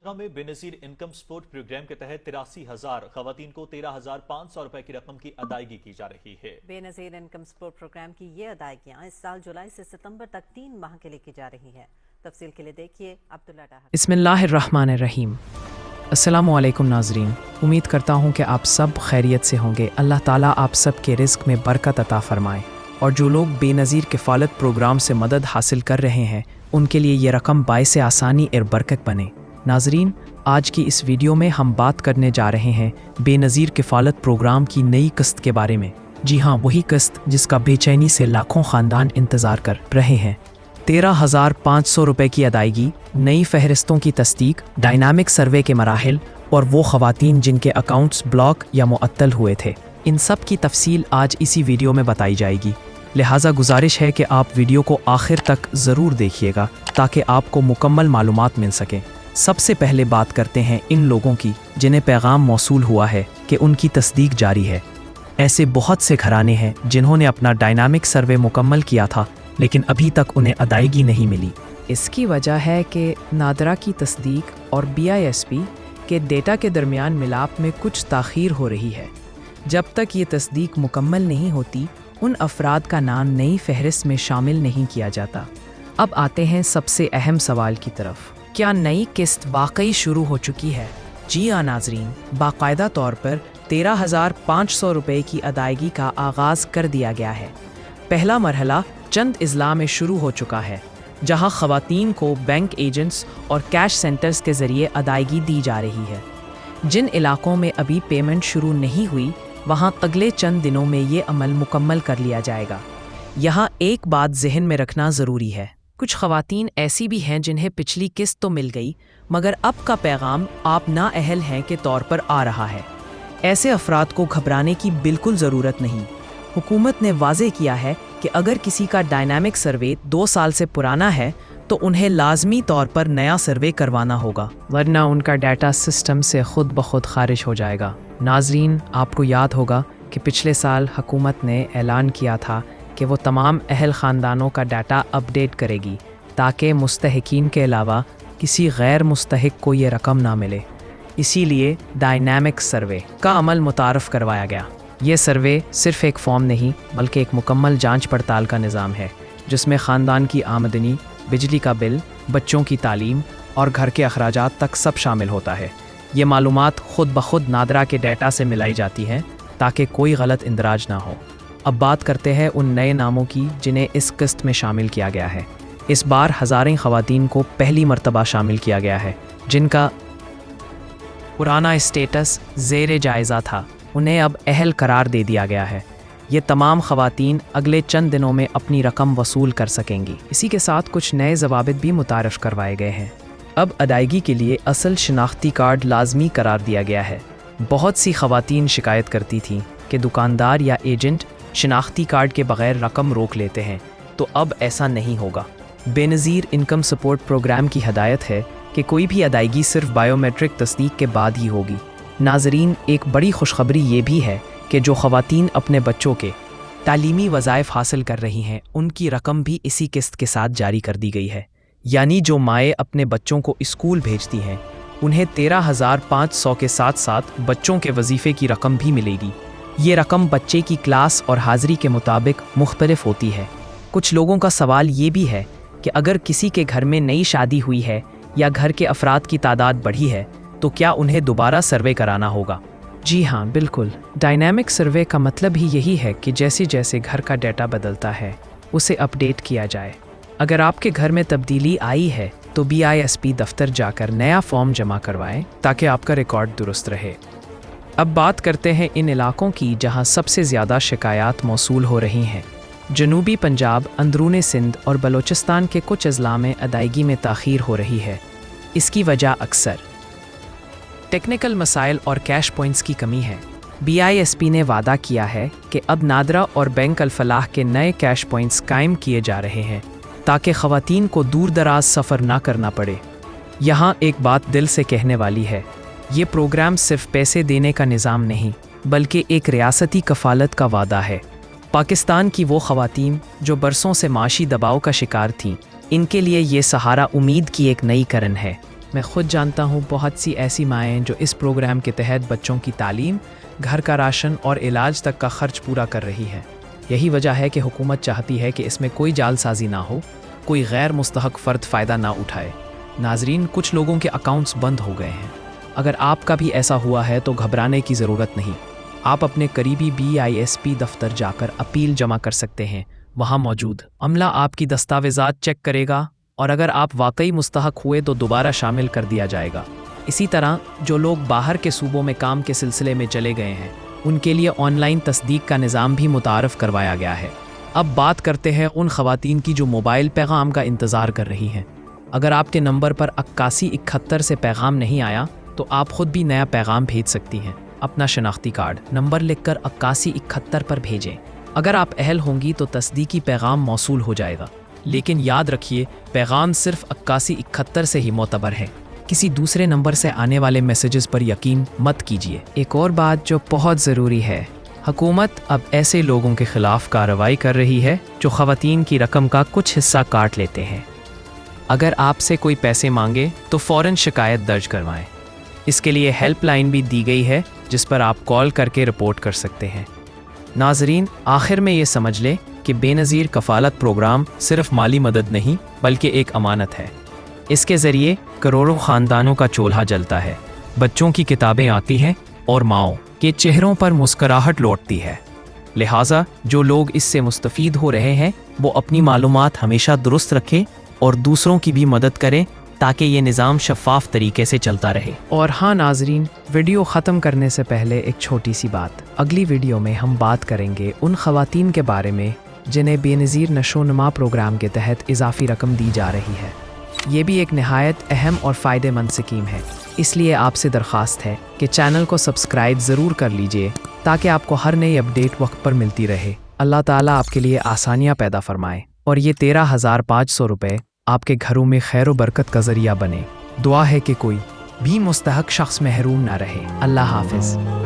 वडोदरा में Benazir income support programme के तहत 83,000 खवातीन को 13,500 रुपए की रकम की अदायगी की जा रही है। बेनजीर इनकम सपोर्ट प्रोग्राम की ये अदायगियां इस साल जुलाई से सितंबर तक 3 माह के लिए की जा रही है। तफसील के लिए देखिए अब्दुल्ला डाहा। बिस्मिल्लाहिर्रहमानिर्रहीम। अस्सलामु अलैकुम नाजरीन, उम्मीद करता हूँ कि आप सब खैरियत से होंगे। अल्लाह ताला आप सब के रिस्क में बरकत अता फरमाए और जो लोग बेनज़ीर किफ़ालत प्रोग्राम से मदद हासिल कर रहे हैं उनके लिए ये रकम बाइस आसानी और बरकत बने। नाजरीन, आज की इस वीडियो में हम बात करने जा रहे हैं बेनज़ीर किफ़ालत प्रोग्राम की नई किस्त के बारे में। जी हाँ, वही किस्त जिसका बेचैनी से लाखों ख़ानदान इंतज़ार कर रहे हैं। 13,500 रुपये की अदायगी, नई फहरिस्तों की तस्दीक, डायनामिक सर्वे के मराहिल और वो ख़वातीन जिनके अकाउंट्स ब्लॉक या मुअत्तल हुए थे, इन सब की तफसील आज इसी वीडियो में बताई जाएगी। लिहाजा गुजारिश है कि आप वीडियो को आखिर तक ज़रूर देखिएगा ताकि आपको मुकम्मल मालूमात मिल सकें। सबसे पहले बात करते हैं इन लोगों की जिन्हें पैगाम मौसूल हुआ है कि उनकी तस्दीक जारी है। ऐसे बहुत से घराने हैं जिन्होंने अपना डायनामिक सर्वे मुकम्मल किया था लेकिन अभी तक उन्हें अदायगी नहीं मिली। इसकी वजह है कि नादरा की तस्दीक और BISP के डेटा के दरमियान मिलाप में कुछ ताख़ीर हो रही है। जब तक ये तस्दीक मुकम्मल नहीं होती उन अफराद का नाम नई फहरिस्त में शामिल नहीं किया जाता। अब आते हैं सबसे अहम सवाल की तरफ, क्या नई किस्त वाकई शुरू हो चुकी है? जी हाँ नाजरीन, बाकायदा तौर पर 13,500 रुपये की अदायगी का आगाज़ कर दिया गया है। पहला मरहला चंद अजला में शुरू हो चुका है जहां ख़वातीन को बैंक एजेंट्स और कैश सेंटर्स के ज़रिए अदायगी दी जा रही है। जिन इलाकों में अभी पेमेंट शुरू नहीं हुई वहां अगले चंद दिनों में ये अमल मुकम्मल कर लिया जाएगा। यहाँ एक बात जहन में रखना ज़रूरी है, कुछ ख़वातीन ऐसी भी हैं जिन्हें पिछली किस्त तो मिल गई मगर अब का पैगाम आप नाअहल हैं के तौर पर आ रहा है। ऐसे अफराद को घबराने की बिल्कुल ज़रूरत नहीं। हुकूमत ने वाज़े किया है कि अगर किसी का डायनामिक सर्वे 2 साल से पुराना है तो उन्हें लाजमी तौर पर नया सर्वे करवाना होगा, वरना उनका डाटा सिस्टम से खुद ब खुद खारिज हो जाएगा। नाजरीन, आपको याद होगा कि पिछले साल हुकूमत ने ऐलान किया था कि वो तमाम अहल ख़ानदानों का डाटा अपडेट करेगी ताकि मुस्तहिकीन के अलावा किसी गैर मुस्तहिक को ये रकम ना मिले। इसीलिए डायनामिक सर्वे का अमल मुतारफ़ करवाया गया। ये सर्वे सिर्फ़ एक फॉर्म नहीं बल्कि एक मुकम्मल जांच पड़ताल का निज़ाम है जिसमें ख़ानदान की आमदनी, बिजली का बिल, बच्चों की तालीम और घर के अखराजात तक सब शामिल होता है। ये मालूमात ख़ुद ब खुद नादरा के डाटा से मिलाई जाती हैं ताकि कोई गलत इंदराज ना हो। अब बात करते हैं उन नए नामों की जिन्हें इस किस्त में शामिल किया गया है। इस बार हज़ारें ख़वातीन को पहली मरतबा शामिल किया गया है जिनका पुराना स्टेटस ज़ेरे जायज़ा था, उन्हें अब अहल करार दे दिया गया है। ये तमाम ख़वातीन अगले चंद दिनों में अपनी रकम वसूल कर सकेंगी। इसी के साथ कुछ नए ज़वाबित भी मुतारफ़ करवाए गए हैं। अब अदायगी के लिए असल शनाख्ती कार्ड लाजमी करार दिया गया है। बहुत सी ख़वातीन शिकायत करती थीं कि दुकानदार या एजेंट शनाख्ती कार्ड के बग़ैर रकम रोक लेते हैं, तो अब ऐसा नहीं होगा। बेनज़ीर इनकम सपोर्ट प्रोग्राम की हदायत है कि कोई भी अदायगी सिर्फ बायोमेट्रिक तस्दीक के बाद ही होगी। नाजरीन, एक बड़ी खुशखबरी ये भी है कि जो ख़वातीन अपने बच्चों के तालीमी वज़ाइफ हासिल कर रही हैं उनकी रकम भी इसी किस्त के साथ जारी कर दी गई है। यानी जो माएँ अपने बच्चों को स्कूल भेजती हैं उन्हें 13,500 के साथ साथ बच्चों के वजीफ़े की रकम भी मिलेगी। ये रकम बच्चे की क्लास और हाज़री के मुताबिक मुख्तलिफ होती है। कुछ लोगों का सवाल ये भी है कि अगर किसी के घर में नई शादी हुई है या घर के अफराद की तादाद बढ़ी है तो क्या उन्हें दोबारा सर्वे कराना होगा? जी हाँ, बिल्कुल। डायनामिक सर्वे का मतलब ही यही है कि जैसे जैसे घर का डाटा बदलता है उसे अपडेट किया जाए। अगर आपके घर में तब्दीली आई है तो BISP दफ्तर जाकर नया फॉर्म जमा करवाएं ताकि आपका रिकॉर्ड दुरुस्त रहे। अब बात करते हैं इन इलाकों की जहां सबसे ज़्यादा शिकायत मौसूल हो रही हैं। जनूबी पंजाब, अंदरून सिंध और बलोचिस्तान के कुछ अजला में अदायगी में ताख़ीर हो रही है। इसकी वजह अक्सर टेक्निकल मसाइल और कैश पॉइंट्स की कमी है। BISP ने वादा किया है कि अब नादरा और बैंक अल-फलाह के नए कैश पॉइंट्स कायम किए जा रहे हैं ताकि ख़वातीन को दूर दराज सफ़र ना करना पड़े। यहाँ एक बात दिल से कहने वाली है, ये प्रोग्राम सिर्फ पैसे देने का निज़ाम नहीं बल्कि एक रियासती कफ़ालत का वादा है। पाकिस्तान की वो ख़वातीन जो बरसों से माशी दबाव का शिकार थीं, इनके लिए ये सहारा उम्मीद की एक नई किरण है। मैं खुद जानता हूँ बहुत सी ऐसी माएँ जो इस प्रोग्राम के तहत बच्चों की तालीम, घर का राशन और इलाज तक का खर्च पूरा कर रही हैं। यही वजह है कि हुकूमत चाहती है कि इसमें कोई जालसाजी ना हो, कोई गैर मुस्तहक फ़र्द फ़ायदा ना उठाए। नाजरीन, कुछ लोगों के अकाउंट्स बंद हो गए हैं। अगर आपका भी ऐसा हुआ है तो घबराने की ज़रूरत नहीं। आप अपने करीबी BISP दफ्तर जाकर अपील जमा कर सकते हैं। वहाँ मौजूद अमला आपकी दस्तावेज़ात चेक करेगा और अगर आप वाकई मुस्तहक हुए तो दोबारा शामिल कर दिया जाएगा। इसी तरह जो लोग बाहर के सूबों में काम के सिलसिले में चले गए हैं, उनके लिए ऑनलाइन तस्दीक का निज़ाम भी मुतारफ़ करवाया गया है। अब बात करते हैं उन ख़वातीन की जो मोबाइल पैगाम का इंतज़ार कर रही हैं। अगर आपके नंबर पर 8171 से पैगाम नहीं आया तो आप ख़ुद भी नया पैगाम भेज सकती हैं। अपना शनाख्ती कार्ड नंबर लिखकर 8171 पर भेजें। अगर आप अहल होंगी तो तस्दीकी पैगाम मौसूल हो जाएगा, लेकिन याद रखिए पैगाम सिर्फ 8171 से ही मोतबर है। किसी दूसरे नंबर से आने वाले मैसेजेस पर यकीन मत कीजिए। एक और बात जो बहुत ज़रूरी है, हुकूमत अब ऐसे लोगों के ख़िलाफ़ कार्रवाई कर रही है जो ख़वातीन की रकम का कुछ हिस्सा काट लेते हैं। अगर आपसे कोई पैसे मांगे तो फ़ौरन शिकायत दर्ज करवाएं। इसके लिए हेल्पलाइन भी दी गई है जिस पर आप कॉल करके रिपोर्ट कर सकते हैं। नाजरीन, आखिर में ये समझ लें कि बेनज़ीर कफ़ालत प्रोग्राम सिर्फ माली मदद नहीं बल्कि एक अमानत है। इसके ज़रिए करोड़ों ख़ानदानों का चूल्हा जलता है, बच्चों की किताबें आती हैं और माँओं के चेहरों पर मुस्कराहट लौटती है। लिहाजा जो लोग इससे मुस्तफ़ीद हो रहे हैं वो अपनी मालूमात हमेशा दुरुस्त रखें और दूसरों की भी मदद करें ताकि ये निज़ाम शफ़ाफ़ तरीके से चलता रहे। और हाँ नाजरीन, वीडियो ख़त्म करने से पहले एक छोटी सी बात। अगली वीडियो में हम बात करेंगे उन ख़वातीन के बारे में जिन्हें बेनज़ीर नशोनुमा प्रोग्राम के तहत इजाफ़ी रकम दी जा रही है। ये भी एक नहायत अहम और फ़ायदेमंद स्कीम है, इसलिए आपसे दरख्वास्त है कि चैनल को सब्सक्राइब ज़रूर कर लीजिए ताकि आपको हर नई अपडेट वक्त पर मिलती रहे। अल्लाह ताला आपके लिए आसानियाँ पैदा फरमाए और ये 13,500 रुपये आपके घरों में खैर व बरकत का ज़रिया बने। दुआ है कि कोई भी मुस्तहक शख्स महरूम ना रहे। अल्लाह हाफ़िज़।